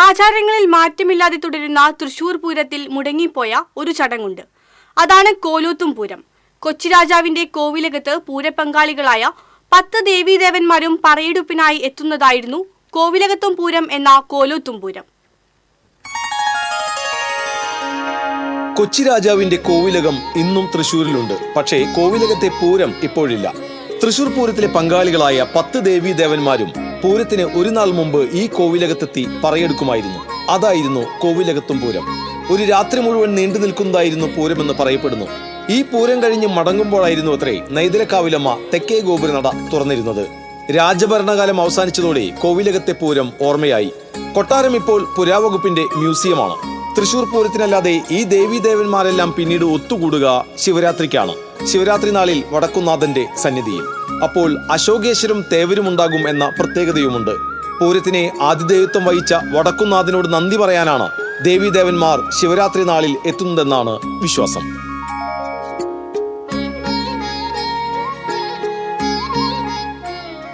ആചാരങ്ങളിൽ മാറ്റമില്ലാതെ തുടരുന്ന തൃശൂർ പൂരത്തിൽ മുടങ്ങിപ്പോയ ഒരു ചടങ്ങുണ്ട്. അതാണ് കോലോത്തും പൂരം. കൊച്ചിരാജാവിന്റെ കോവിലകത്ത് പൂരപങ്കാളികളായ 10 ദേവീദേവന്മാരും പറയെടുപ്പിനായി എത്തുന്നതായിരുന്നു കോവിലകത്തും പൂരം എന്ന കോലോത്തും പൂരം. കൊച്ചിരാജാവിന്റെ കോവിലകം ഇന്നും തൃശൂരിലുണ്ട്. പക്ഷേ കോവിലകത്തെ പൂരം ഇപ്പോഴില്ല. തൃശൂർ പൂരത്തിലെ പങ്കാളികളായ 10 ദേവീദേവന്മാരും പൂരത്തിന് ഒരു നാൾ മുമ്പ് ഈ കോവിലകത്തെത്തി പറയെടുക്കുമായിരുന്നു. അതായിരുന്നു കോവിലകത്തും പൂരം. ഒരു രാത്രി മുഴുവൻ നീണ്ടു നിൽക്കുന്നതായിരുന്നു പൂരമെന്ന് പറയപ്പെടുന്നു. ഈ പൂരം കഴിഞ്ഞ് മടങ്ങുമ്പോഴായിരുന്നു അത്രേ നെയ്തലക്കാവിലമ്മ തെക്കേ ഗോപുരനട തുറന്നിരുന്നത്. രാജഭരണകാലം അവസാനിച്ചതോടെ കോവിലകത്തെ പൂരം ഓർമ്മയായി. കൊട്ടാരം ഇപ്പോൾ പുരാവകുപ്പിന്റെ മ്യൂസിയമാണ്. തൃശൂർ പൂരത്തിനല്ലാതെ ഈ ദേവീദേവന്മാരെല്ലാം പിന്നീട് ഒത്തുകൂടുക ശിവരാത്രിക്കാണ്. ശിവരാത്രി നാളിൽ വടക്കുംനാഥന്റെ സന്നിധിയിൽ. അപ്പോൾ അശോകേശ്വരം തേവരും ഉണ്ടാകും എന്ന പ്രത്യേകതയുമുണ്ട്. പൂരത്തിനെ ആതിഥേയത്വം വഹിച്ച വടക്കുംനാഥനോട് നന്ദി പറയാനാണ് ദേവീദേവന്മാർ ശിവരാത്രി നാളിൽ എത്തുന്നതെന്നാണ് വിശ്വാസം.